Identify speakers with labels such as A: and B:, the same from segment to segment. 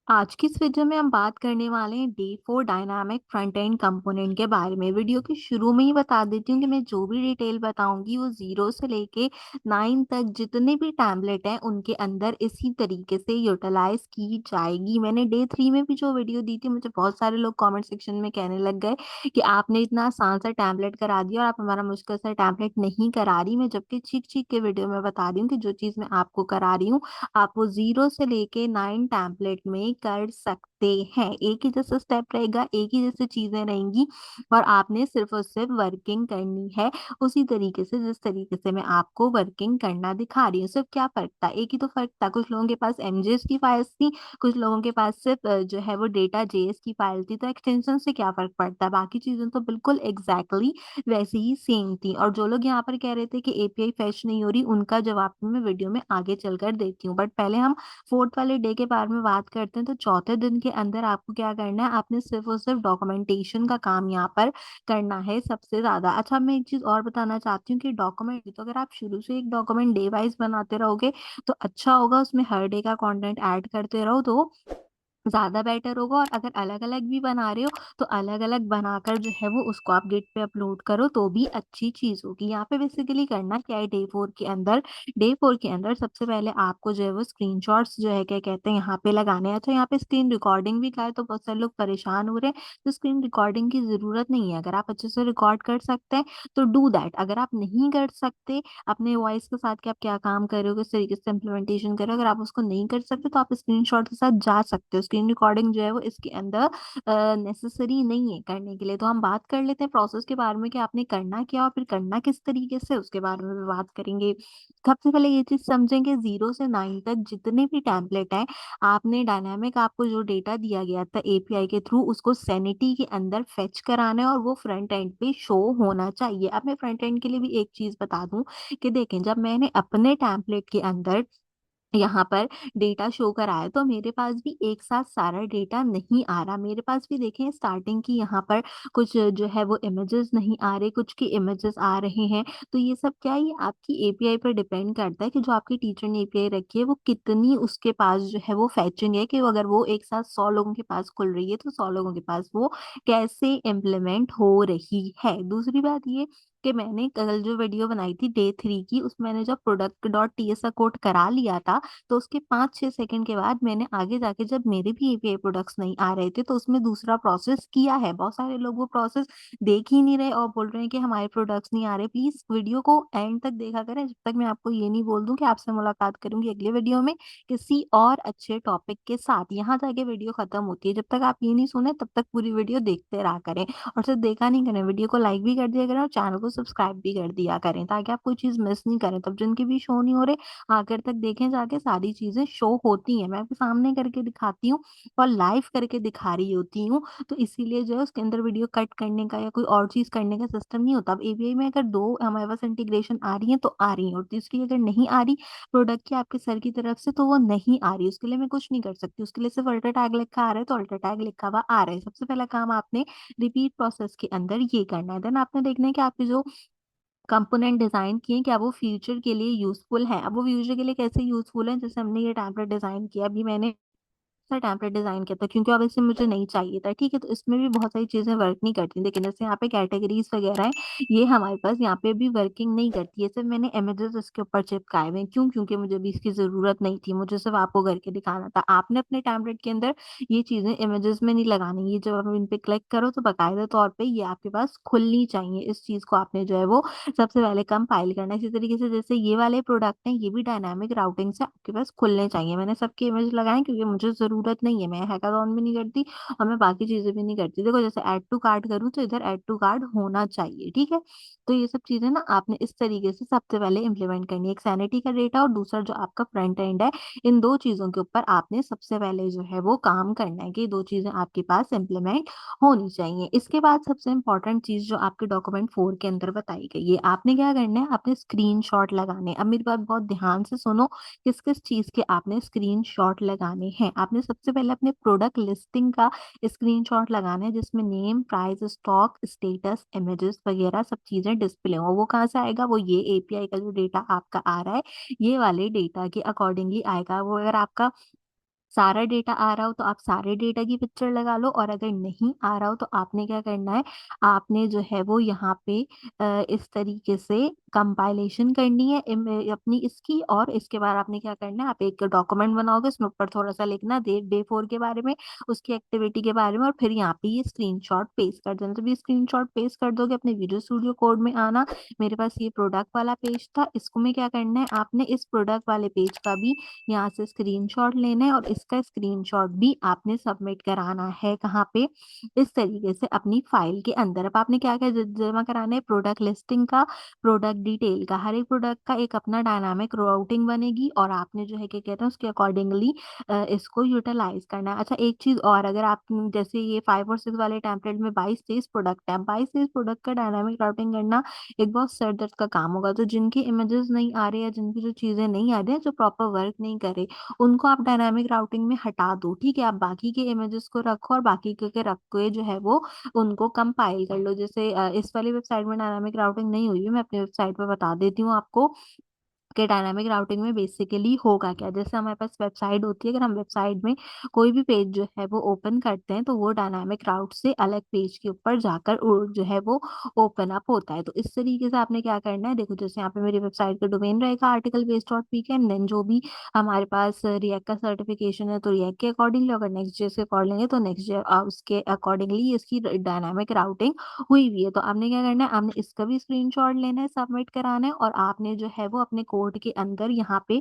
A: आज की इस वीडियो में हम बात करने वाले हैं day 4 dynamic front end component के बारे में। वीडियो के शुरू में ही बता देती हूँ कि मैं जो भी डिटेल बताऊंगी वो 0 से लेके 9 तक जितने भी टैबलेट हैं उनके अंदर इसी तरीके से यूटिलाइज की जाएगी। मैंने डे 3 में भी जो वीडियो दी थी, मुझे बहुत सारे लोग कमेंट सेक्शन में कहने लग गए कि आपने इतना आसान सा टैबलेट करा दिया और आप हमारा मुश्किल सा टैबलेट नहीं करा रही। मैं जबकि चीख चीख के वीडियो में बता रही हूँ कि जो चीज़ मैं आपको करा रही हूँ आप वो 0 से लेके 9 टेम्पलेट में कर सकते हैं। एक ही जैसा स्टेप रहेगा, एक ही जैसी चीजें रहेंगी और आपने सिर्फ और सिर्फ वर्किंग करनी है उसी तरीके से जिस तरीके से मैं आपको वर्किंग करना दिखा रही हूँ। सिर्फ क्या फर्क था, एक ही तो फर्क था। कुछ लोगों के पास एमजेएस की फाइल्स थी, कुछ लोगों के पास सिर्फ जो है वो डेटा जेएस की फाइल थी। तो एक्सटेंशन से क्या फर्क पड़ता है, बाकी चीजें तो बिल्कुल एग्जैक्टली वैसे ही सेम थी। और जो लोग यहाँ पर कह रहे थे कि एपीआई फैच नहीं हो रही, उनका जवाब भी मैं वीडियो में आगे चलकर देती हूँ। बट पहले हम फोर्थ वाले डे के बारे में बात करते हैं। तो चौथे दिन के अंदर आपको क्या करना है, आपने सिर्फ और सिर्फ डॉक्यूमेंटेशन का काम यहाँ पर करना है सबसे ज्यादा। अच्छा, मैं एक चीज और बताना चाहती हूँ कि डॉक्यूमेंट तो अगर आप शुरू से एक डॉक्यूमेंट डे वाइज बनाते रहोगे तो अच्छा होगा, उसमें हर डे का कंटेंट ऐड करते रहो तो ज्यादा बेटर होगा। और अगर अलग अलग भी बना रहे हो तो अलग अलग बनाकर जो है वो उसको आप गिट पे अपलोड करो तो भी अच्छी चीज होगी। यहाँ पे बेसिकली करना क्या है, डे 4 के अंदर सबसे पहले आपको जो है वो स्क्रीनशॉट्स जो है क्या कहते हैं यहाँ पे लगाने हैं। अच्छा, यहाँ पे स्क्रीन रिकॉर्डिंग भी का है तो बहुत सारे लोग परेशान हो रहे हैं। तो स्क्रीन रिकॉर्डिंग की जरूरत नहीं है, अगर आप अच्छे से रिकॉर्ड कर सकते हैं तो डू दैट। अगर आप नहीं कर सकते अपने वॉइस के साथ कि आप क्या काम कर रहे हो, किस तरीके से इम्प्लीमेंटेशन कर रहे हो, अगर आप उसको नहीं कर सकते तो आप स्क्रीनशॉट के साथ जा सकते हो। स्क्रीन रिकॉर्डिंग जो है वो इसके अंदर नेसेसरी नहीं है करने के लिए। तो हम बात कर लेते हैं प्रोसेस के बारे में कि आपने करना क्या और फिर करना किस तरीके से, उसके बारे में भी बात करेंगे। सबसे पहले ये चीज समझेंगे, 0 से 9 तक जितने भी टेम्पलेट हैं आपने डायनामिक आपको जो डेटा दिया गया था एपीआई के थ्रू उसको सैनिटी के अंदर फेच कराना है और वो फ्रंट एंड पे शो होना चाहिए। अब मैं फ्रंट एंड के लिए भी एक चीज बता दूं कि देखें, जब मैंने अपने टेम्पलेट के अंदर यहाँ पर डेटा शो कराया तो मेरे पास भी एक साथ सारा डेटा नहीं आ रहा। मेरे पास भी देखें स्टार्टिंग की यहाँ पर कुछ जो है वो इमेजेस नहीं आ रहे, कुछ की इमेजेस आ रहे हैं। तो ये सब क्या है, ये आपकी एपीआई पर डिपेंड करता है कि जो आपकी टीचर ने एपीआई रखी है वो कितनी उसके पास जो है वो फैचिंग है, कि अगर वो एक साथ 100 लोगों के पास खुल रही है तो 100 लोगों के पास वो कैसे इम्प्लीमेंट हो रही है। दूसरी बात ये कि मैंने कल जो वीडियो बनाई थी डे 3 की, उसमें मैंने जब प्रोडक्ट डॉट टीएस का कोड करा लिया था तो उसके 5-6 सेकंड के बाद मैंने आगे जाके जब मेरे भी एपीआई प्रोडक्ट्स नहीं आ रहे थे तो उसमें दूसरा प्रोसेस किया है। बहुत सारे लोग वो प्रोसेस देख ही नहीं रहे और बोल रहे हैं कि हमारे प्रोडक्ट्स नहीं आ रहे। प्लीज वीडियो को एंड तक देखा करें, जब तक मैं आपको ये नहीं बोल दूं कि आपसे मुलाकात करूंगी अगले वीडियो में किसी और अच्छे टॉपिक के साथ। यहाँ जाके वीडियो खत्म होती है, जब तक आप ये नहीं सुने तब तक पूरी वीडियो देखते रहा करें। और सिर्फ देखा नहीं करें, वीडियो को लाइक भी कर दिया करें और चैनल को सब्सक्राइब भी कर दिया करें ताकि आप कोई चीज मिस नहीं करें। तब जिनके भी शो नहीं हो रहे आखिर तक देखें, जाके सारी चीजें शो होती हैं। मैं आपके सामने करके दिखाती हूँ और लाइव करके दिखा रही होती हूँ, तो इसीलिए जो है उसके अंदर वीडियो कट करने का या कोई और चीज करने का सिस्टम नहीं होता। अब एपीआई में अगर दो हमारे पास इंटीग्रेशन आ रही है तो आ रही है, और तीसरी अगर नहीं आ रही प्रोडक्ट की आपके सर की तरफ से तो वो नहीं आ रही, उसके लिए मैं कुछ नहीं कर सकती। उसके लिए सिर्फ अल्टर टैग लिखा आ रहा है तो अल्टर टैग लिखा हुआ आ रहा है। सबसे पहला काम आपने रिपीट प्रोसेस के अंदर ये करना है। देन आपने देखना है कि आपके जो कंपोनेंट डिजाइन किए क्या वो फ्यूचर के लिए यूजफुल है। अब वो फ्यूचर के लिए कैसे यूजफुल है, जैसे हमने ये टेम्पलेट डिजाइन किया, अभी मैंने सा टेम्पलेट डिजाइन किया था क्योंकि अब इसे मुझे नहीं चाहिए था, ठीक है। तो इसमें भी बहुत सारी चीजें वर्क नहीं करती, लेकिन जैसे यहाँ पे कैटेगरीज वगैरह है ये हमारे पास यहाँ पे भी वर्किंग नहीं करती है। सिर्फ मैंने इमेजेस इसके ऊपर चिपकाए हुए हैं, क्यों, क्योंकि मुझे भी इसकी जरूरत नहीं थी, मुझे सिर्फ आपको करके दिखाना था। आपने अपने टेम्पलेट के अंदर ये चीजें इमेजेस में नहीं लगानी, ये जब आप इन पे क्लिक करो तो बाकायदा तौर पे ये आपके पास खुलनी चाहिए। इस चीज को आपने जो है वो सबसे पहले कंपाइल करना है। इसी तरीके से जैसे ये वाले प्रोडक्ट हैं ये भी डायनामिक राउटिंग से आपके पास खुलने चाहिए। मैंने सबके इमेज लगाए क्योंकि मुझे जरूरत नहीं है, मैं हैकाथॉन भी नहीं करती और मैं बाकी चीजें भी नहीं करती। देखो जैसे ऐड टू कार्ट करूँ तो इधर ऐड टू कार्ट होना चाहिए, ठीक है। तो ये सब चीजें ना आपने इस तरीके से सबसे पहले इम्प्लीमेंट करनी है, एक सैनिटी का डेटा और दूसरा जो आपका फ्रंट एंड है। इन दो चीजों के ऊपर आपने सबसे पहले जो है वो काम करना है कि ये दो चीजें आपके पास इम्प्लीमेंट होनी चाहिए। इसके बाद सबसे इंपॉर्टेंट चीज जो आपके डॉक्यूमेंट 4 के अंदर बताई गई है, आपने क्या करना है, आपने स्क्रीनशॉट लगाने हैं। अब मेरी बात बहुत ध्यान से सुनो, किस किस चीज के आपने स्क्रीनशॉट लगाने हैं। आपने सबसे पहले अपने प्रोडक्ट लिस्टिंग का स्क्रीनशॉट लगाना है जिसमें name, price, stock, status, images वगैरह सब चीजें डिस्प्ले हो। वो कहाँ से आएगा, वो ये एपीआई का जो डेटा आपका आ रहा है ये वाले डेटा के अकॉर्डिंगली आएगा। वो अगर आपका सारा डेटा आ रहा हो तो आप सारे डेटा की पिक्चर लगा लो, और अगर नहीं आ रहा हो तो आपने क्या करना है, आपने जो है वो यहाँ पे इस तरीके से कंपाइलेशन करनी है अपनी इसकी। और इसके बाद आपने क्या करना है, आप एक डॉक्यूमेंट बनाओगे, उसमें ऊपर थोड़ा सा लिखना डे 4 के बारे में, उसकी एक्टिविटी के बारे में, और फिर यहाँ पे ये स्क्रीनशॉट पेस्ट कर देना। जब ये स्क्रीनशॉट पेस्ट कर दोगे अपने विजुअल स्टूडियो कोड में आना, मेरे पास ये प्रोडक्ट वाला पेज था, इसको में क्या करना है, आपने इस प्रोडक्ट वाले पेज का भी यहाँ से स्क्रीनशॉट लेना है, और इसका स्क्रीनशॉट भी आपने सबमिट कराना है कहाँ पे, इस तरीके से अपनी फाइल के अंदर। अब आपने क्या क्या जमा कराना है, प्रोडक्ट लिस्टिंग का, प्रोडक्ट डिटेल का, हर एक प्रोडक्ट का एक अपना डायनामिक राउटिंग बनेगी, और आपने जो है क्या कहते हैं उसके अकॉर्डिंगली इसको यूटिलाइज करना है। अच्छा एक चीज और, अगर आप जैसे ये 5 और 6 वाले टेम्पलेट में 22-23 प्रोडक्ट है, 22-23 प्रोडक्ट का डायनामिक राउटिंग करना एक बहुत सर दर्द का काम होगा। तो जिनकी इमेजेस नहीं आ रही है, जिनकी जो चीजें नहीं आ रही है, जो प्रॉपर वर्क नहीं करे, उनको आप डायनामिक राउटिंग में हटा दो, ठीक है। आप बाकी के इमेजेस को रखो, और बाकी के रख के जो है वो उनको कंपाइल कर लो। जैसे इस वाली वेबसाइट में डायनामिक राउटिंग नहीं हुई है, मैं अपनी वेबसाइट पे बता देती हूँ आपको कि डायनामिक राउटिंग में बेसिकली होगा क्या। जैसे हमारे पास वेबसाइट होती है, अगर हम वेबसाइट में कोई भी पेज जो है वो ओपन करते हैं, तो वो डायनामिक राउट से अलग पेज के ऊपर जाकर जो है वो ओपन अप होता है। तो इस तरीके से आपने क्या करना है, देखो जैसे यहाँ पे मेरी वेबसाइट का डोमेन रहेगा आर्टिकल बेस डॉट पी के, एंड देन जो भी हमारे पास रिएक्ट का सर्टिफिकेशन है तो रिएक्ट के अकॉर्डिंगली, अगर नेक्स्ट जेएस के अकॉर्डिंग है तो नेक्स्ट जे उसके अकॉर्डिंगली इसकी डायनामिक राउटिंग हुई हुई है। तो आपने क्या करना है, आपने इसका भी स्क्रीनशॉट लेना है, सबमिट कराना है, और आपने जो है वो अपने कोड के अंदर यहाँ पे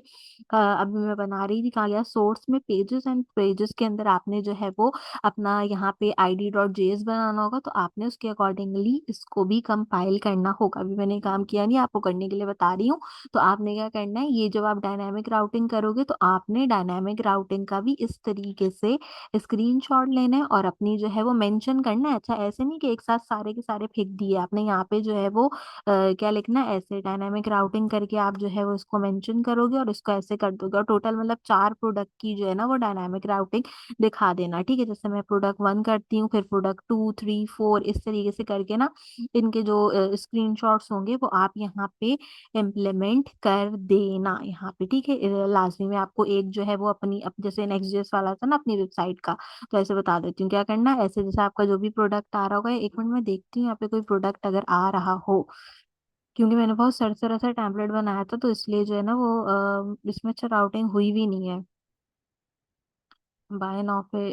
A: अभी मैं बना रही थी, कहा गया सोर्स में पेजेस, एंड पेजेस के अंदर आपने जो है वो अपना यहाँ पे id.js बनाना होगा, तो आपने उसके अकॉर्डिंगली इसको भी कंपाइल करना होगा। अभी मैंने काम किया नहीं, आपको करने के लिए बता रही हूँ। तो आपने क्या करना है, ये जब आप डायनामिक राउटिंग करोगे तो आपने डायनामिक राउटिंग का भी इस तरीके से स्क्रीनशॉट लेना है, और अपनी जो है वो मेंशन करना है। अच्छा ऐसे नहीं कि एक साथ सारे के सारे फेंक दिए आपने, यहाँ पे जो है वो क्या लिखना है, ऐसे डायनामिक राउटिंग करके आप जो है वो इसको मेंशन करोगे, और इसको ऐसे कर दोगे, और टोटल मतलब 4 प्रोडक्ट की जो है ना वो डायनामिक राउटिंग दिखा देना, ठीक है। जैसे मैं प्रोडक्ट 1 करती हूँ, फिर प्रोडक्ट 2, 3, 4, इस तरीके से करके ना इनके जो स्क्रीनशॉट्स होंगे वो आप यहाँ पे इम्प्लीमेंट कर देना यहाँ पे, ठीक है। लाजमी में आपको एक जो है वो अपनी जैसे नेक्स्ट जेएस वाला था ना अपनी वेबसाइट का, तो ऐसे बता देती हूँ क्या करना है। ऐसे जैसे आपका जो भी प्रोडक्ट आ रहा होगा, 1 मिनट में देखती हूँ यहाँ पे कोई प्रोडक्ट अगर आ रहा हो, क्योंकि मैंने बहुत सरसरा सा टेम्पलेट बनाया था, तो इसलिए जो है ना वो इसमें अच्छा राउटिंग हुई भी नहीं है। बाय नाउ पे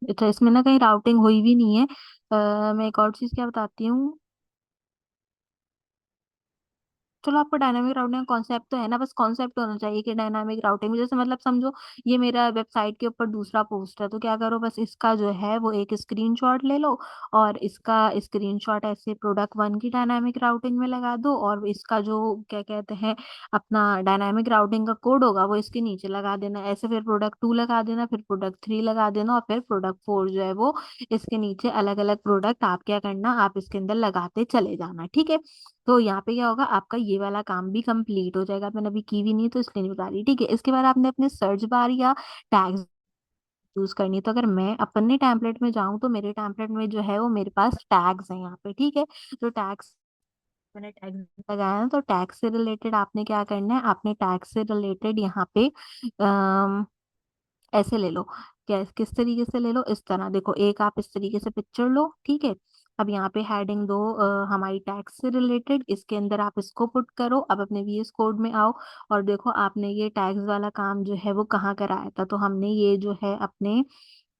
A: अच्छा इसमें ना कहीं राउटिंग हुई भी नहीं है। मैं एक और चीज क्या बताती हूँ, चलो आपको डायनामिक राउटिंग कॉन्सेप्ट तो है ना, बस कॉन्सेप्ट होना चाहिए कि डायनामिक राउटिंग में जैसे मतलब समझो ये मेरा वेबसाइट के ऊपर दूसरा पोस्ट है, तो क्या करो बस इसका जो है वो एक स्क्रीनशॉट ले लो, और इसका स्क्रीनशॉट ऐसे प्रोडक्ट 1 की डायनामिक राउटिंग में लगा दो, और इसका जो क्या कहते हैं अपना डायनामिक राउटिंग का कोड होगा वो इसके नीचे लगा देना, ऐसे फिर प्रोडक्ट 2 लगा देना, फिर प्रोडक्ट 3 लगा देना, और फिर प्रोडक्ट 4 जो है वो इसके नीचे अलग अलग प्रोडक्ट आप क्या करना, आप इसके अंदर लगाते चले जाना, ठीक है। तो यहाँ पे क्या होगा, आपका ये वाला काम भी कंप्लीट हो जाएगा। मैंने अभी की भी नहीं तो इसलिए नहीं बता रही, ठीक है। इसके बाद आपने अपने सर्च बार या टैग्स यूज करनी है। तो अगर मैं अपने टेम्पलेट में जाऊं तो मेरे टेम्पलेट में जो है वो मेरे पास टैग्स हैं यहाँ पे, ठीक है। तो टैग्स मैंने टैग्स लगाया ना, तो टैग से रिलेटेड आपने क्या करना है, आपने टैग से रिलेटेड यहाँ पे ऐसे ले लो। क्या किस तरीके से ले लो, इस तरह देखो, एक आप इस तरीके से पिक्चर लो, ठीक है। अब यहाँ पे हेडिंग दो हमारी टैक्स से रिलेटेड, इसके अंदर आप इसको पुट करो। अब अपने वीएस कोड में आओ, और देखो आपने ये टैक्स वाला काम जो है वो कहाँ कराया था, तो हमने ये जो है अपने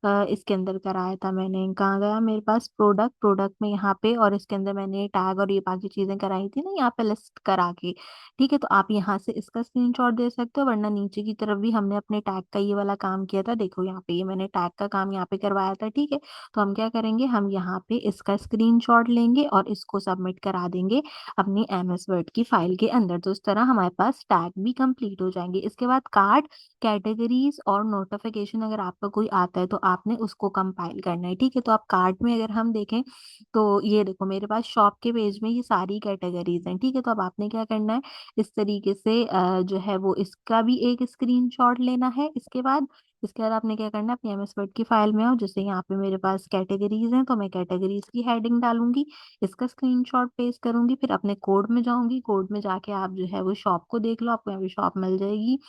A: इसके अंदर कराया था। मैंने कहाँ गया, मेरे पास प्रोडक्ट प्रोडक्ट में यहाँ पे, और इसके अंदर मैंने टैग और ये बाकी चीजें कराई थी ना यहाँ पे लिस्ट करा के, ठीक है। तो आप यहाँ से इसका स्क्रीनशॉट दे सकते हो, वरना नीचे की तरफ भी हमने अपने टैग का ये वाला काम किया था, देखो यहाँ पे ये मैंने टैग का काम यहाँ पे करवाया था, ठीक है। तो हम क्या करेंगे, हम यहाँ पे इसका स्क्रीनशॉट लेंगे और इसको सबमिट करा देंगे अपनी एमएस वर्ड की फाइल के अंदर। तो इस तरह हमारे पास टैग भी कंप्लीट हो जाएंगे। इसके बाद कार्ड, कैटेगरीज और नोटिफिकेशन अगर आपका कोई आता है तो आपने उसको कंपाइल करना है, ठीक है। तो आप कार्ट में अगर हम देखें तो ये देखो मेरे पास शॉप के पेज में ये सारी कैटेगरीज हैं, ठीक है। तो अब आपने क्या करना है, इस तरीके से जो है वो इसका भी एक स्क्रीनशॉट लेना है। इसके बाद आपने क्या करना है, अपनी एमएस वर्ड की फाइल में आओ, जैसे यहाँ पे मेरे पास कैटेगरीज हैं तो मैं कैटेगरीज की हेडिंग डालूंगी, इसका स्क्रीनशॉट पेस्ट करूंगी, फिर अपने कोड में जाऊंगी, कोड में जाके आप जो है वो शॉप को देख लो, आपको यहाँ पे शॉप मिल जाएगी।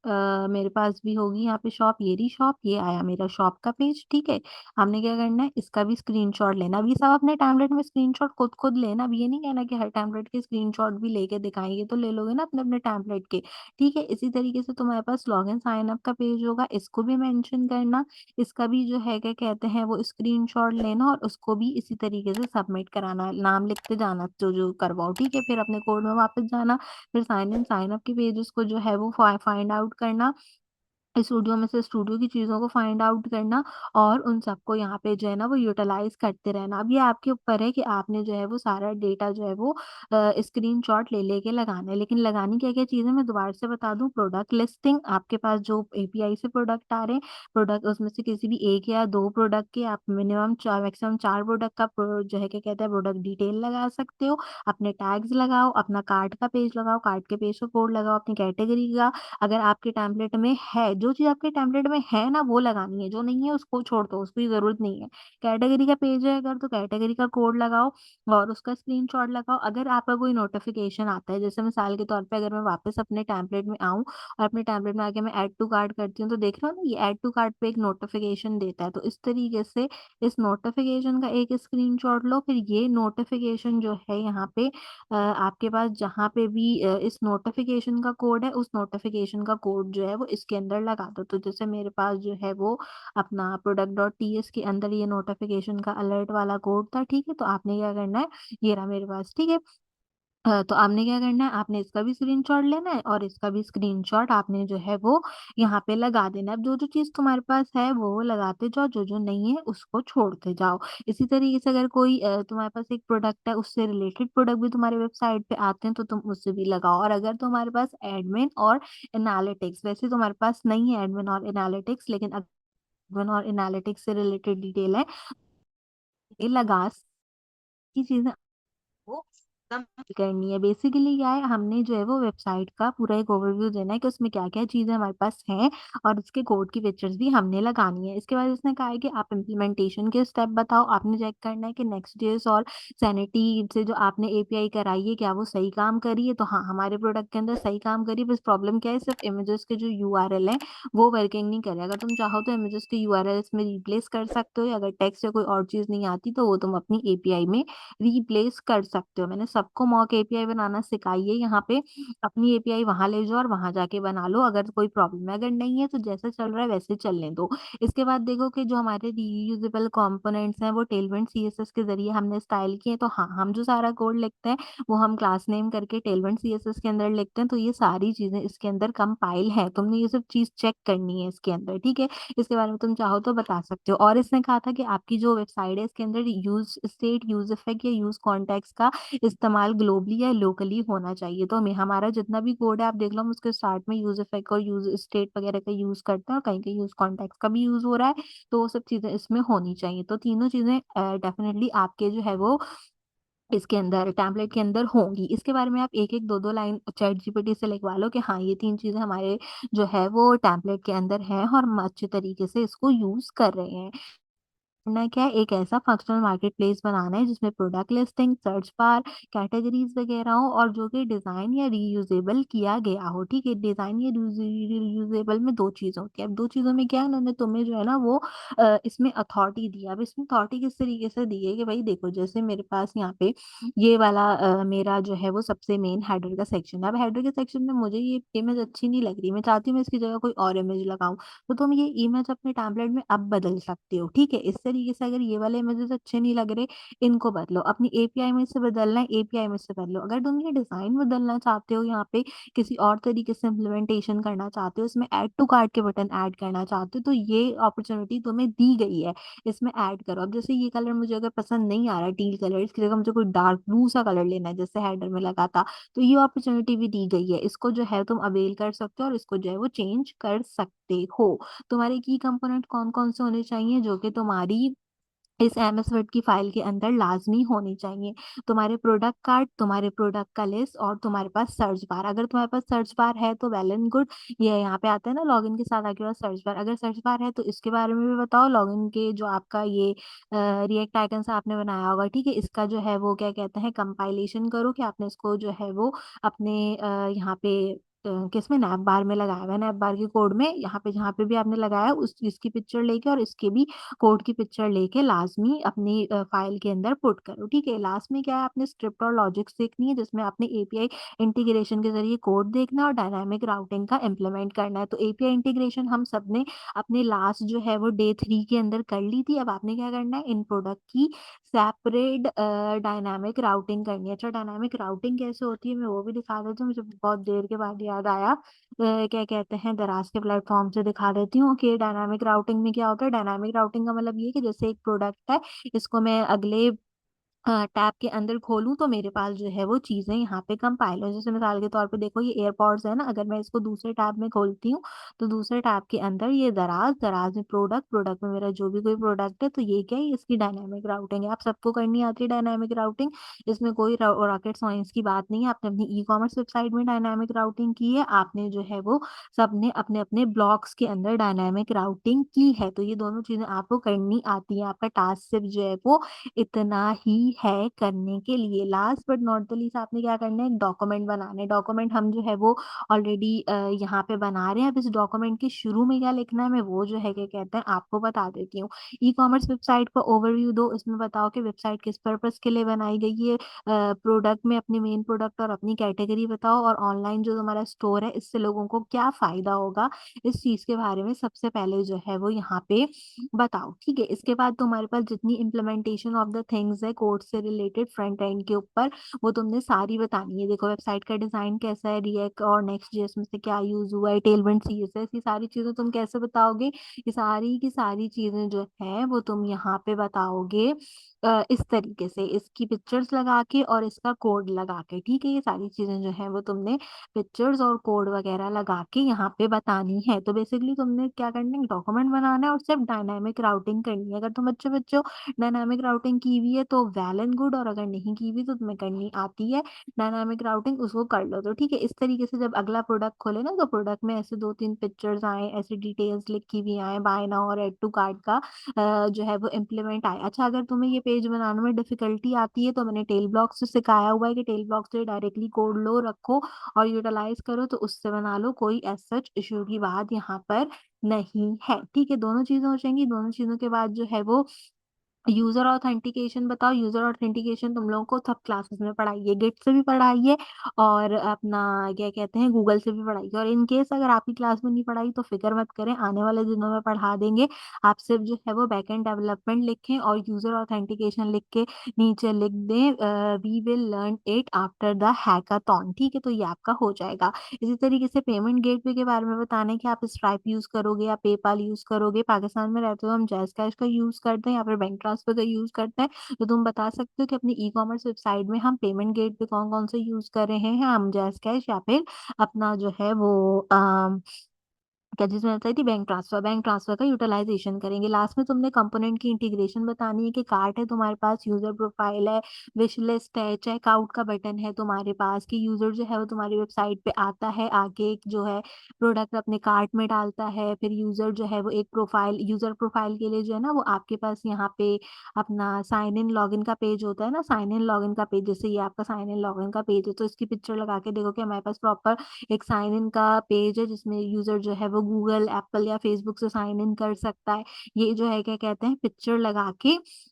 A: मेरे पास भी होगी यहाँ पे शॉप, ये रही शॉप, ये आया मेरा शॉप का पेज। ठीक है, हमने क्या करना है, इसका भी स्क्रीनशॉट लेना। अब ये सब अपने टैबलेट में स्क्रीनशॉट खुद खुद लेना। अब ये नहीं कहना कि हर टैबलेट के स्क्रीनशॉट भी लेके दिखाएंगे, तो ले लोगे ना अपने अपने टैबलेट के। ठीक है, इसी तरीके से तुम्हारे पास लॉग इन साइन अप का पेज होगा, इसको भी मेंशन करना। इसका भी जो है क्या कहते हैं वो स्क्रीनशॉट लेना और उसको भी इसी तरीके से सबमिट कराना, नाम लिखते जाना जो जो करवाओ। ठीक है, फिर अपने कोड में वापस जाना, फिर साइन इन साइन अप के पेजेस को जो है वो फाइंड आउट करना, स्टूडियो में से स्टूडियो की चीजों को फाइंड आउट करना, और उन सबको यहाँ पे जो है ना वो यूटिलाइज करते रहना। अब ये आपके ऊपर है कि आपने जो है वो सारा डेटा जो है वो स्क्रीनशॉट ले लेके लगाना है। लेकिन लगानी क्या क्या चीजें मैं दोबारा से बता दूं, प्रोडक्ट लिस्टिंग, आपके पास जो एपीआई से प्रोडक्ट आ रहे हैं, प्रोडक्ट उसमें से किसी भी एक या दो प्रोडक्ट के आप मिनिमम चार मैक्सिमम चार प्रोडक्ट का जो है क्या कहते हैं प्रोडक्ट डिटेल लगा सकते हो। अपने टैग्स लगाओ, अपना कार्ड का पेज लगाओ, कार्ड के पेज का कोड लगाओ, अपनी कैटेगरी का, अगर आपके टेम्पलेट में है, जो चीज आपके टेम्पलेट में है ना वो लगानी है, जो नहीं है उसको छोड़ दो, उसकी जरूरत नहीं है। कैटेगरी का पेज है अगर, तो कैटेगरी का कोड लगाओ और उसका स्क्रीनशॉट लगाओ। अगर आपका कोई नोटिफिकेशन आता है, जैसे मिसाल के तौर पे अगर मैं वापस अपने टेम्पलेट में आऊं और अपने टेम्पलेट में आके मैं ऐड टू कार्ट करती हूँ, तो देख रहे हो ना ये ऐड टू कार्ट पे एक नोटिफिकेशन देता है। तो इस तरीके से इस नोटिफिकेशन का एक स्क्रीनशॉट लो, फिर ये नोटिफिकेशन जो है यहाँ पे आपके पास जहाँ पे भी इस नोटिफिकेशन का कोड है, उस नोटिफिकेशन का कोड जो है वो इसके अंदर लगा दो। तो जैसे मेरे पास जो है वो अपना प्रोडक्ट डॉट टीएस के अंदर ये नोटिफिकेशन का अलर्ट वाला कोड था। ठीक है, तो आपने क्या करना है, ये रहा मेरे पास। ठीक है, तो आपने क्या करना है, आपने इसका भी स्क्रीनशॉट लेना है और इसका भी स्क्रीनशॉट आपने जो है वो यहाँ पे लगा देना है। अब जो जो चीज तुम्हारे पास है वो लगाते जाओ, जो जो नहीं है उसको छोड़ते जाओ। इसी तरीके से अगर कोई तुम्हारे पास एक प्रोडक्ट है, उससे रिलेटेड प्रोडक्ट भी तुम्हारे वेबसाइट पे आते हैं, तो तुम उससे भी लगाओ। और अगर तुम्हारे पास एडमिन और एनालिटिक्स, वैसे तुम्हारे पास नहीं है एडमिन और एनालिटिक्स, लेकिन एडमिन और एनालिटिक्स से रिलेटेड डिटेल है, ये लगा की चीजें वो कम करनी है। बेसिकली क्या है, हमने जो है वो वेबसाइट का पूरा एक ओवरव्यू देना है कि उसमें क्या क्या चीजें हमारे पास हैं, और उसके कोड की पिक्चर्स भी हमने लगानी है। इसके बाद उसने कहा है कि आप इम्प्लीमेंटेशन के स्टेप बताओ। आपने चेक करना है कि नेक्स्ट जेएस और सैनिटी से जो आपने एपीआई कराई है क्या वो सही काम करी है। तो हाँ, हमारे प्रोडक्ट के अंदर सही काम करी है, बस प्रॉब्लम क्या है, सिर्फ इमेजेस के जो यूआरएल है वो वर्किंग नहीं करे। अगर तुम चाहो तो इमेजेस के यूआरएल इसमें रिप्लेस कर सकते हो, अगर टेक्स्ट या कोई और चीज नहीं आती तो वो तुम अपनी एपीआई में रिप्लेस कर सकते हो। मैंने सबको मॉक एपीआई बनाना सिखाई है यहाँ पे, अपनी एपीआई वहां ले जाओ और वहां जाके बना लो अगर कोई प्रॉब्लम है। अगर नहीं है तो जैसे चल रहा है वैसे चलने दो। इसके बाद देखो कि जो हमारे रीयूजेबल कंपोनेंट्स हैं वो टेलविंड सीएसएस के जरिए हमने स्टाइल किए हैं। तो हाँ, हम जो सारा कोड लिखते हैं वो हम क्लास नेम करके टेलविंड सीएसएस के अंदर लिखते हैं। तो ये सारी चीजें इसके अंदर कंपाइल है, तुमने ये सब चीज चेक करनी है इसके अंदर। ठीक है, इसके बारे में तुम चाहो तो बता सकते हो। और इसने कहा था कि आपकी जो वेबसाइट है इसके अंदर यूज स्टेट, यूज इफेक्ट या यूज कॉन्टेक्स्ट का इस्तेमाल ग्लोबली या लोकली होना चाहिए। तो हमें हमारा जितना भी कोड है आप देख लो, हम उसके स्टार्ट में यूज इफेक्ट और यूज स्टेट वगैरह का यूज करते हैं, और कहीं कहीं यूज कॉन्टेक्स्ट का भी यूज हो रहा है। तो वो सब चीजें इसमें होनी चाहिए। तो तीनों चीजें डेफिनेटली आपके जो है वो इसके अंदर टैबलेट के अंदर होंगी। इसके बारे में आप एक एक दो दो लाइन चैट जीपीटी से लिखवा लो कि हाँ ये तीन चीजें हमारे जो है वो टैबलेट के अंदर है और हम अच्छे तरीके से इसको यूज कर रहे हैं। करना क्या है, एक ऐसा फंक्शनल मार्केट प्लेस बनाना है जिसमें product listing, search bar, categories वगैरह हो, और जो कि डिजाइन या रीयूजेबल किया गया हो। ठीक है, डिजाइन या रीयूजेबल में दो चीज होती है। अब दो चीजों में क्या है, उन्होंने तुम्हें जो है ना वो इसमें अथॉरिटी दिया। अब इसमें अथॉरिटी किस तरीके से दी है कि भाई देखो, जैसे मेरे पास यहाँ पे ये वाला मेरा जो है वो सबसे मेन हेडर का सेक्शन है। अब हेडर के सेक्शन में मुझे ये इमेज अच्छी नहीं लग रही, मैं चाहती हूँ मैं इसकी जगह कोई और इमेज लगाऊं, तो तुम ये इमेज अपने टैबलेट में अब बदल सकते हो। ठीक है, इस तरीके से अगर ये वाले इमेजेस अच्छे नहीं लग रहे, इनको बदलो। अपनी एपीआई में से बदलना है, एपीआई में से बदलो। अगर तुम ये डिजाइन बदलना चाहते हो, यहाँ पे किसी और तरीके से इम्प्लीमेंटेशन करना चाहते हो, इसमें ऐड टू कार्ट के बटन ऐड करना चाहते हो, तो ये अपॉर्चुनिटी तुम्हें दी गई है, इसमें ऐड करो। अब जैसे ये कलर मुझे अगर पसंद नहीं आ रहा, टील कलर, इसकी जगह मुझे कोई डार्क ब्लू सा कलर लेना है जैसे हेडर में लगा था, तो ये अपॉर्चुनिटी भी दी गई है। इसको जो है तुम अवेल कर सकते हो और इसको जो है वो चेंज कर सकते हो। तुम्हारे की कंपोनेंट कौन कौन से होने चाहिए, जो कि तुम्हारी इस एमएस वर्ड की फाइल के अंदर लाजमी होनी चाहिए। तुम्हारे प्रोडक्ट कार्ड, तुम्हारे प्रोडक्ट का लिस्ट, और तुम्हारे पास सर्च बार। अगर तुम्हारे पास सर्च बार है तो वेल एंड गुड, ये यहाँ पे आता है ना लॉगिन के साथ आके सर्च बार। अगर सर्च बार है तो इसके बारे में भी बताओ। लॉगिन के जो आपका ये रिएक्ट आइकन से आपने बनाया होगा, ठीक है, इसका जो है वो क्या कहते हैं कंपाइलेशन करो कि आपने इसको जो है वो अपने यहाँ पे किसमें, नैप बार में लगाया हुआ है। नैप बार के कोड में यहाँ पे जहाँ पे भी आपने लगाया उस चीज की पिक्चर लेके और इसके भी कोड की पिक्चर लेके लाजमी अपनी फाइल के अंदर पुट करो। ठीक है, लास्ट में क्या है, आपने स्क्रिप्ट और लॉजिक सीखनी है जिसमें आपने एपीआई इंटीग्रेशन के जरिए कोड देखना और डायनामिक राउटिंग का इम्प्लीमेंट करना है। तो एपीआई इंटीग्रेशन हम सबने अपने लास्ट जो है वो डे 3 के अंदर कर ली थी। अब आपने क्या करना है, इन प्रोडक्ट की सेपरेट डायनामिक राउटिंग करनी है। अच्छा, डायनामिक राउटिंग कैसे होती है मैं वो भी दिखा देती हूँ, मुझे बहुत देर के बाद याद आया। क्या कहते हैं, दराज के प्लेटफॉर्म से दिखा देती हूँ कि डायनामिक राउटिंग में क्या होता है। डायनामिक राउटिंग का मतलब ये है कि जैसे एक प्रोडक्ट है, इसको मैं अगले टैब के अंदर खोलूं तो मेरे पास जो है वो चीजें यहाँ पे कंपाइल हो। जैसे मिसाल के तौर पे देखो ये एयरपॉड्स है ना, अगर मैं इसको दूसरे टैब में खोलती हूँ तो दूसरे टैब के अंदर ये दराज, दराज में प्रोडक्ट, प्रोडक्ट में मेरा जो भी कोई प्रोडक्ट है, तो ये क्या है, इसकी डायनामिक राउटिंग है। आप सबको करनी आती है डायनामिक रॉकेटिंग, इसमें कोई रॉकेट साइंस की बात नहीं है। आपने अपनी ई कॉमर्स वेबसाइट में डायनामिक राउटिंग की है, आपने जो है वो सबने अपने अपने ब्लॉक्स के अंदर डायनामिक राउटिंग की है, तो ये दोनों चीजें आपको करनी आती है। आपका टास्क सिर्फ जो है वो इतना ही है करने के लिए। Last but not the least आपने क्या करना है, एक डॉक्यूमेंट बनाना है। डॉक्यूमेंट हम जो है वो ऑलरेडी यहाँ पे बना रहे हैं। अब इस डॉक्यूमेंट के शुरू में क्या लिखना है मैं वो जो है क्या कहते हैं आपको बता देती हूँ। ई कॉमर्स वेबसाइट का ओवरव्यू दो, इसमें बताओ कि वेबसाइट किस पर्पस के लिए बनाई गई है। प्रोडक्ट में अपनी मेन प्रोडक्ट और अपनी कैटेगरी बताओ, और ऑनलाइन जो तुम्हारा स्टोर है इससे लोगों को क्या फायदा होगा, इस चीज के बारे में सबसे पहले जो है वो यहाँ पे बताओ। ठीक है, इसके बाद तुम्हारे पास जितनी इम्प्लीमेंटेशन ऑफ द थिंग्स है कोड से रिलेटेड फ्रंट एंड के ऊपर, वो तुमने सारी बतानी है। देखो वेबसाइट का डिजाइन कैसा है, रिएक्ट और नेक्स्ट जेएस में से क्या यूज हुआ है, टेलविंड सीएसएस, ये सारी चीजें तुम कैसे बताओगे। ये सारी की सारी चीजें जो है वो तुम यहाँ पे बताओगे इस तरीके से, इसकी पिक्चर्स लगा के और इसका कोड लगा के। ठीक है, ये सारी चीजें जो है वो तुमने पिक्चर्स और कोड वगैरह लगा के यहाँ पे बतानी है। तो बेसिकली तुमने क्या करना है, डॉक्यूमेंट बनाना है और सिर्फ डायनामिक राउटिंग करनी है। अगर तुम अच्छे बच्चों डायनामिक राउटिंग की हुई है तो वेल एंड गुड, और अगर नहीं की हुई तो तुम्हें करनी आती है डायनामिक राउटिंग, उसको कर लो। तो ठीक है, इस तरीके से जब अगला प्रोडक्ट खोले ना तो प्रोडक्ट में ऐसे 2-3 पिक्चर्स आए, ऐसी डिटेल्स लिखी हुई आए, बाय नाउ और एड टू कार्ट का जो है वो इम्प्लीमेंट आए। अच्छा, अगर तुम्हें ये पेज बनाने में डिफिकल्टी आती है तो मैंने टेल ब्लॉक से सिखाया हुआ है कि टेल ब्लॉक से डायरेक्टली कोड लो, रखो और यूटिलाइज करो, तो उससे बना लो, कोई एज सच इश्यू की बात यहाँ पर नहीं है। ठीक है, दोनों चीजें हो जाएंगी। दोनों चीजों के बाद जो है वो यूजर ऑथेंटिकेशन बताओ। यूजर ऑथेंटिकेशन तुम लोगों को सब क्लासेस में पढ़ाई है, गिट से भी पढ़ाई है और अपना क्या कहते हैं गूगल से भी पढ़ाई है। और इन केस अगर आपकी क्लास में नहीं पढ़ाई तो फिक्र मत करें, आने वाले दिनों में पढ़ा देंगे। आप सिर्फ जो है वो बैकएंड डेवलपमेंट लिखें और यूजर ऑथेंटिकेशन लिख के नीचे लिख दें we will learn it after the hackathon. ठीक है, तो ये आपका हो जाएगा। इसी तरीके से पेमेंट गेटवे के बारे में बताने कि आप स्ट्राइप यूज करोगे या पेपाल यूज करोगे। पाकिस्तान में रहते हो हम जैज कैश का यूज करते हैं या फिर बैंक ट्रांसफर का यूज करते हैं, तो तुम बता सकते हो कि अपनी ई कॉमर्स वेबसाइट में हम पेमेंट गेटवे कौन कौन से यूज कर रहे हैं, हम जैज कैश या फिर अपना जो है वो क्या जिसमें बताई थी बैंक ट्रांसफर, बैंक ट्रांसफर का यूटिलाइजेशन करेंगे। लास्ट में तुमने कंपोनेंट की इंटीग्रेशन बतानी है कि कार्ट है तुम्हारे पास, यूजर प्रोफाइल है, विश लिस्ट है, चेकआउट का बटन है तुम्हारे पास, कि यूजर जो है वो तुम्हारी वेबसाइट पे आता है, आगे एक जो है प्रोडक्ट अपने कार्ट में डालता है, फिर यूजर जो है वो एक प्रोफाइल, यूजर प्रोफाइल के लिए जो है ना वो आपके पास यहाँ पे अपना साइन इन लॉगिन का पेज होता है ना, साइन इन लॉगिन का पेज, जैसे ये आपका साइन इन लॉगिन का पेज है तो इसकी पिक्चर लगा के देखो कि हमारे पास प्रॉपर एक साइन इन का पेज है जिसमें यूजर जो है वो गूगल, एप्पल या फेसबुक से साइन इन कर सकता है। ये जो है क्या कहते हैं पिक्चर लगा के,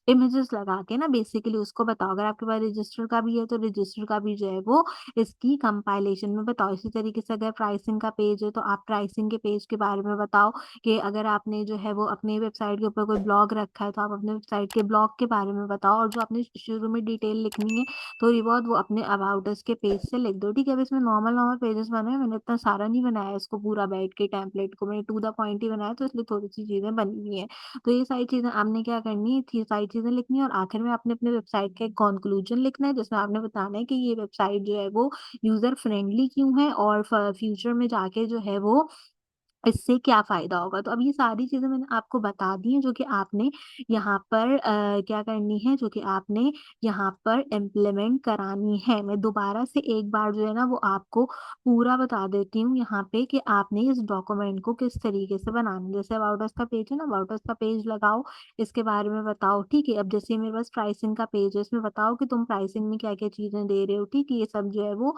A: इमेजेस लगा के ना बेसिकली उसको बताओ। अगर आपके पास रजिस्टर का भी है तो रजिस्टर का भी जो है वो इसकी कंपाइलेशन में बताओ। इसी तरीके से अगर प्राइसिंग का पेज है तो आप प्राइसिंग के पेज के बारे में बताओ, कि अगर आपने जो है वो अपने वेबसाइट के ऊपर कोई ब्लॉग रखा है तो आप अपने वेबसाइट के ब्लॉग के बारे में बताओ। और जो आपने शुरू में डिटेल लिखनी है थोड़ी बहुत वो अपने अबाउट अस के पेज से लिख दो। ठीक है, अब इसमें नॉर्मल नॉर्मल पेजेस बनाए, मैंने इतना सारा नहीं बनाया इसको पूरा बैठ के, टेम्पलेट को मैंने टू द पॉइंट ही बनाया तो इसलिए थोड़ी सी चीजें बनी हुई हैं। तो ये सारी चीजें आपने क्या करनी है, थी सारी चीजें लिखनी है और आखिर में आपने अपने वेबसाइट का एक कंक्लूजन लिखना है जिसमें आपने बताना है कि ये वेबसाइट जो है वो यूजर फ्रेंडली क्यों है और फ्यूचर में जाके जो है वो इससे क्या फ़ायदा होगा? तो अब ये सारी चीज़ें मैंने आपको बता दी हैं जो कि आपने यहाँ पर क्या करनी है, जो कि आपने यहाँ पर इम्प्लीमेंट करानी है। मैं दोबारा से एक बार जो है ना वो आपको पूरा बता देती हूँ यहाँ पे कि आपने इस डॉक्यूमेंट को किस तरीके से बनाना है। जैसे अबाउट अस का पेज है ना, अबाउट अस का पेज लगाओ, इसके बारे में बताओ, ठीक है? अब जैसे मेरे पास प्राइसिंग का पेज है, इसमें बताओ कि तुम प्राइसिंग में क्या-क्या चीज़ें दे रहे हो, ठीक है? ये सब जो है वो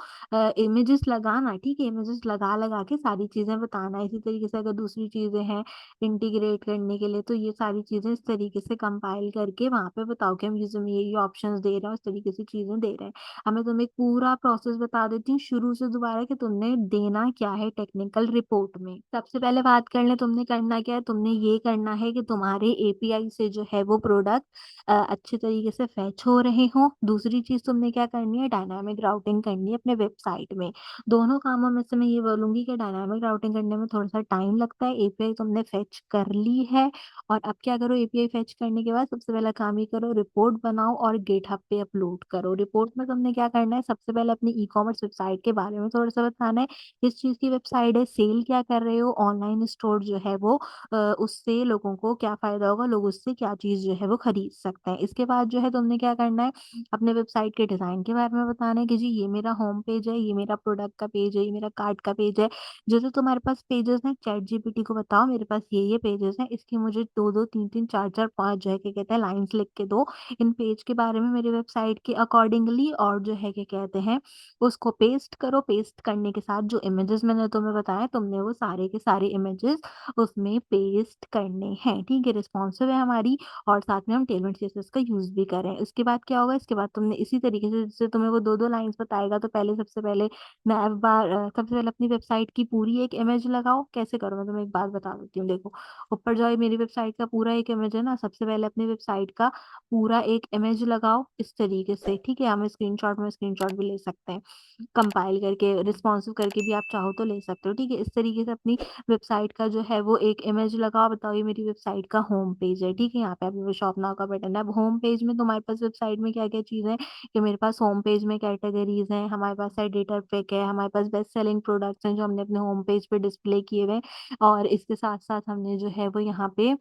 A: इमेजेस लगाना, ठीक है? इमेजेस लगा-लगा के सारी चीज़ें बताना। इसी तरीके से अगर दूसरी चीज़ें हैं इंटीग्रेट करने के लिए, तो ये सारी चीज़ें इस तरीके से कंपाइल करके वहाँ पे बताओ कि हम यूज़र में ये ऑप्शंस दे रहे हैं, इस तरीके से चीज़ें दे रहे हैं। अब मैं तुम्हें एक पूरा प्रोसेस बता देती हूँ शुरू से दोबारा कि तुमने देना क्या है टेक्निकल रिपोर्ट में। सबसे पहले बात कर लें तुमने करना क्या है, तुमने ये करना है कि तुम्हारे एपीआई से जो है वो प्रोडक्ट अच्छे तरीके से फेच हो रहे हों। दूसरी चीज़ तुमने क्या करनी है, डायनामिक राउटिंग करनी है अपने वेबसाइट में। दोनों कामों में से मैं ये बोलूँगी कि डायनामिक राउटिंग करने में थोड़ा-सा टाइम लगता है, एपीआई तुमने फेच कर ली है और अब क्या करो, एपीआई फेच करने के बाद सबसे पहला काम ये करो, रिपोर्ट बनाओ और गिटहब पे अपलोड करो। रिपोर्ट में तुमने क्या करना है, सबसे पहले अपनी ई-कॉमर्स वेबसाइट के बारे में थोड़ा-सा बताना है, किस चीज़ की वेबसाइट है, सेल क्या कर रहे हो, ऑनलाइन स्टोर जो है वो उससे लोगों को क्या फ़ायदा होगा, लोग उससे क्या चीज़ जो है वो खरीद सकते हैं। इसके बाद जो है तुमने क्या करना है, अपने वेबसाइट के डिज़ाइन के बारे में बताना है कि जी ये मेरा होम पेज है, ये मेरा प्रोडक्ट का पेज है, ये मेरा कार्ट का पेज है। जो-जो तुम्हारे पास पेजेज़ हैं चैट जीपीटी को बताओ मेरे पास ये पेजेज़ हैं, इसकी मुझे 2-2 3-3 4-4 5 जो है क्या कहते हैं लाइन्स लिख के दो। इन पेज के बारे में मेरी वेबसाइट के अकॉर्डिंगली और जो है क्या कहते हैं उसको पेस्ट करो। पेस्ट करने के साथ जो इमेजेस मैंने तुम्हें बताया तुमने वो सारे के सारे इमेजेस उसमें पेस्ट करने हैं, ठीक है? रिस्पॉन्सिव है हमारी और साथ में हम टेलमेंट सीएसएस का यूज़ भी कर रहे हैं। उसके बाद क्या होगा, इसके बाद तुमने इसी तरीके से जैसे तुम्हें वो 2-2 लाइन्स बताएगा तो पहले सबसे पहले सबसे पहले अपनी वेबसाइट की पूरी एक इमेज लगाओ। कैसे करो मैं तुम्हें एक बात बता देती हूँ देखो, ऊपर जो है मेरी वेबसाइट का पूरा एक इमेज है ना, सबसे पहले अपनी वेबसाइट का पूरा एक इमेज लगाओ इस तरीके से, ठीक है? हम स्क्रीनशॉट में स्क्रीनशॉट भी ले सकते हैं। कंपाइल करके रिस्पॉन्सिव करके भी आप चाहो तो ले सकते हो, ठीक है? इस तरीके से अपनी वेबसाइट का जो है वो एक इमेज लगाओ, बताओ ये मेरी वेबसाइट का होम पेज है, ठीक है? यहाँ पे आपके पास शॉप नाउ का बटन है। अब होम पेज में तुम्हारे पास वेबसाइट में क्या-क्या चीज़ें हैं कि मेरे पास होम पेज में कैटेगरीज़ हैं, हमारे पास एडिटर पिक है, हमारे पास बेस्ट सेलिंग प्रोडक्ट्स हैं जो हमने अपने होम पेज पे डिस्प्ले किए हुए हैं और इसके साथ-साथ हमने जो है वो यहाँ पे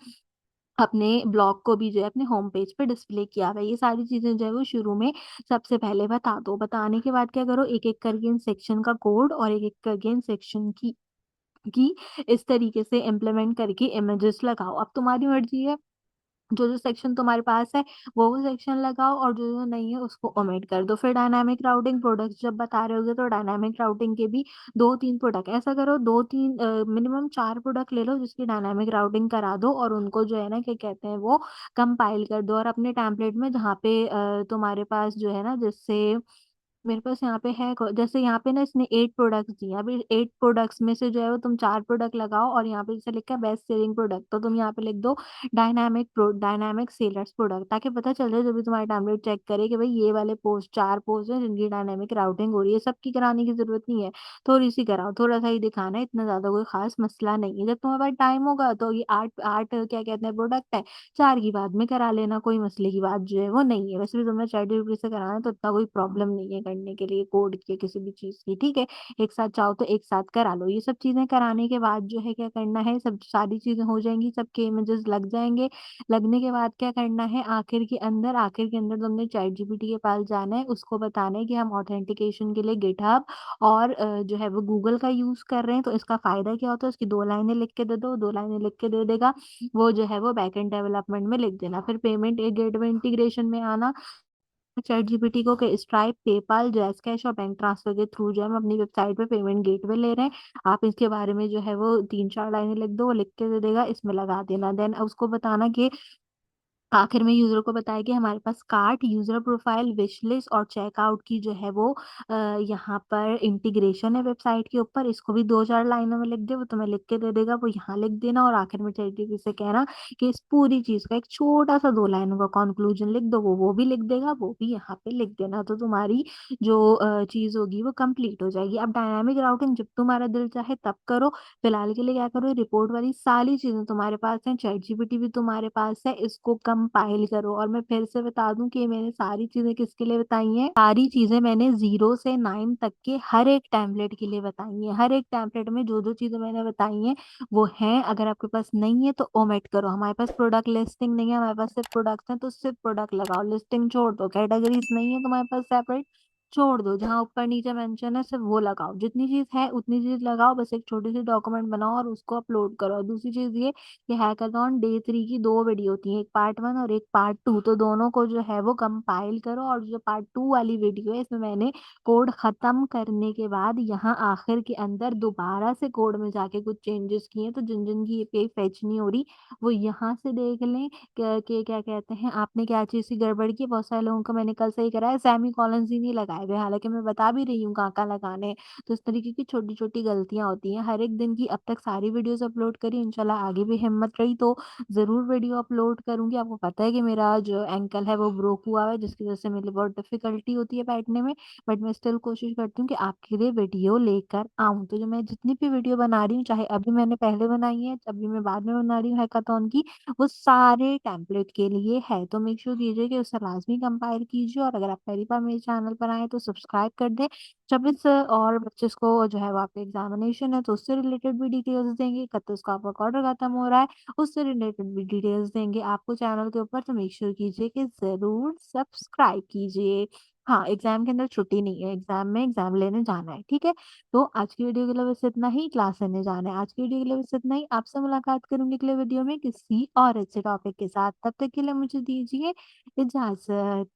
A: अपने ब्लॉग को भी जो है अपने होम पेज पे डिस्प्ले किया हुआ है। ये सारी चीज़ें जो है वो शुरू में सबसे पहले बता दो। बताने के बाद क्या करो, एक-एक करके इन सेक्शन का कोड और एक-एक करके इन सेक्शन की इस तरीके से इम्प्लीमेंट करके इमेजेस लगाओ। अब तुम्हारी मर्ज़ी है जो-जो सेक्शन तुम्हारे पास है, वो सेक्शन लगाओ और जो-जो नहीं है उसको ओमिट कर दो। फिर डायनामिक राउटिंग प्रोडक्ट्स जब बता रहे होगे तो डायनामिक राउटिंग के भी 2-3 प्रोडक्ट ऐसा करो 2-3 मिनिमम 4 प्रोडक्ट ले लो जिसकी डायनामिक राउटिंग करा दो और उनको जो है ना क्या कहते हैं वो कंपाइल कर दो और अपने टेम्पलेट में जहाँ पे तुम्हारे पास जो है ना जैसे मेरे पास यहाँ पे है जैसे यहाँ पे ना इसने 8 प्रोडक्ट्स दिए हैं। अभी 8 प्रोडक्ट्स में से जो है वो तुम 4 प्रोडक्ट लगाओ और यहाँ पे जैसे लिखा है बेस्ट सेलिंग प्रोडक्ट तो तुम यहाँ पे लिख दो डायनामिक सेलर्स प्रोडक्ट ताकि पता चल जाए जब भी तुम्हारा टेम्पलेट चेक करे कि भाई ये वाले पोस्ट 4 पोस्ट हैं जिनकी डायनामिक राउटिंग हो रही है। सबकी कराने की ज़रूरत नहीं है, थोड़ी-सी कराओ, थोड़ा-सा ही दिखाना है, इतना ज़्यादा कोई ख़ास मसला नहीं है। जब तुम्हारे पास टाइम होगा तो ये 8 क्या कहते हैं प्रोडक्ट है, 4 की बाद में करा लेना, कोई मसले की बात जो है वो नहीं है। वैसे भी तुम्हें चैटजीपीटी से कराना है तो इतना कोई प्रॉब्लम नहीं है करने के लिए कोड की या किसी भी चीज़ की, ठीक है? एक साथ चाहो तो एक साथ करा लो। ये सब चीज़ें कराने के बाद जो है क्या करना है, सब सारी चीज़ें हो जाएँगी, सबके इमेजेस लग जाएँगे। लगने के बाद क्या करना है, आखिर के अंदर तुमने चैटजीपीटी के पास जाना है, उसको बताना है कि हम ऑथेंटिकेशन के लिए गिटहब और जो है वो गूगल का यूज़ कर रहे हैं, तो इसका फ़ायदा क्या होता है, उसकी 2 लाइनें लिख के दे दो, 2 लाइनें लिख के दे देगा। वो जो है वो बैकएंड डेवलपमेंट में लिख देना। फिर पेमेंट गेटवे इंटीग्रेशन में आना, चैटजीपीटी को कि स्ट्राइप, पेपाल, जैज़कैश और बैंक ट्रांसफर के थ्रू जो है हम अपनी वेबसाइट पे पेमेंट गेटवे ले रहे हैं। आप इसके बारे में जो है वो 3-4 लाइनें लिख दो, वो लिख के दे देगा, इसमें लगा देना। देन उसको बताना कि आखिर में यूज़र को बताया कि हमारे पास cart, user profile, wish list और चेकआउट की जो है वो यहाँ पर इंटीग्रेशन है वेबसाइट के ऊपर। इसको भी 2-4 लाइनों में लिख दे, वो तुम्हें लिख के दे देगा, वो यहाँ लिख देना और आखिर में चैटजीपीटी से कहना कि इस पूरी चीज़ का एक छोटा-सा 2 लाइनों का कन्क्लूज़न लिख दो, वो भी लिख देगा, वो भी यहाँ पे लिख देना। तो तुम्हारी जो चीज़ होगी वो कंप्लीट हो जाएगी। अब डायनामिक राउटिंग जब तुम्हारा दिल चाहे तब करो, फिलहाल के लिए क्या करो, रिपोर्ट वाली सारी चीज़ें तुम्हारे पास हैं, चैटजीपीटी भी तुम्हारे पास है, इसको कंपाइल करो। और मैं फिर से बता दूं कि मैंने सारी चीजें किसके लिए बताई हैं, सारी चीजें मैंने 0 से 9 तक के हर एक टेम्पलेट के लिए बताई हैं। हर एक टेम्पलेट में जो जो चीजें मैंने बताई हैं वो हैं। अगर आपके पास नहीं है तो ओमिट करो। हमारे पास प्रोडक्ट लिस्टिंग नहीं है, हमारे पास सिर्फ प्रोडक्ट्स हैं, तो सिर्फ प्रोडक्ट लगाओ, लिस्टिंग छोड़ दो। कैटेगरीज नहीं है तुम्हारे पास सेपरेट, छोड़ दो। जहाँ ऊपर नीचे मेंशन है सिर्फ वो लगाओ। जितनी चीज है उतनी चीज लगाओ, बस एक छोटी सी डॉक्यूमेंट बनाओ और उसको अपलोड करो। और दूसरी चीज ये कि हैकाथॉन डे 3 की 2 वीडियो होती है, एक पार्ट 1 और एक पार्ट 2, तो दोनों को जो है वो कंपाइल करो। और जो पार्ट 2 वाली वीडियो है इसमें मैंने कोड खत्म करने के बाद यहाँ आखिर के अंदर दोबारा से कोड में जाके कुछ चेंजेस किए, तो जिन जिन की ये पे फेच नहीं हो रही वो यहाँ से देख लें कि क्या कहते हैं आपने क्या चीज़ की गड़बड़ की। बहुत सारे लोगों को मैंने कल सही कराया, सेमी कॉलन्स ही नहीं लगाए हुए, हालांकि मैं बता भी रही हूँ कहाँ कहाँ लगाने हैं। तो इस तरीके की छोटी छोटी गलतियां होती हैं हर एक दिन की। अब तक सारी वीडियोस अपलोड करी, इंशाल्लाह आगे भी हिम्मत रही तो जरूर वीडियो अपलोड करूंगी। आपको पता है कि मेरा जो एंकल है वो ब्रोक हुआ है, जिसकी वजह से मेरे बहुत डिफिकल्टी होती है बैठने में, बट मैं स्टिल कोशिश करती हूँ कि आपके लिए वीडियो लेकर आऊँ। तो जो मैं जितनी भी वीडियो बना रही हूँ, चाहे अभी मैंने पहले बनाई है, अभी मैं बाद में बना रही हूँ हैकाथॉन की, वो सारे टेम्पलेट के लिए है। तो मेक श्योर कीजिए कि उसे लाजमी कंपाइल कीजिए। और अगर आप पहली बार मेरे चैनल पर आए तो सब्सक्राइब कर दें। जब इस और बच्चे को जो है वो आपका एग्जामिनेशन है तो उससे रिलेटेड भी डिटेल्स देंगे, कब तक उसका आपका ऑर्डर खत्म हो रहा है उससे रिलेटेड भी डिटेल्स देंगे आपको चैनल के ऊपर। तो मेक श्योर कीजिए कि जरूर सब्सक्राइब कीजिए। हाँ, एग्जाम के अंदर छुट्टी नहीं है, एग्जाम में एग्जाम लेने जाना है, ठीक है। तो आज की वीडियो के लिए बस इतना ही, क्लास लेने जाना है। आज की वीडियो के लिए बस इतना ही, आपसे मुलाकात करूंगी अगले वीडियो में किसी और अच्छे टॉपिक के साथ। तब तक के लिए मुझे दीजिए इजाजत।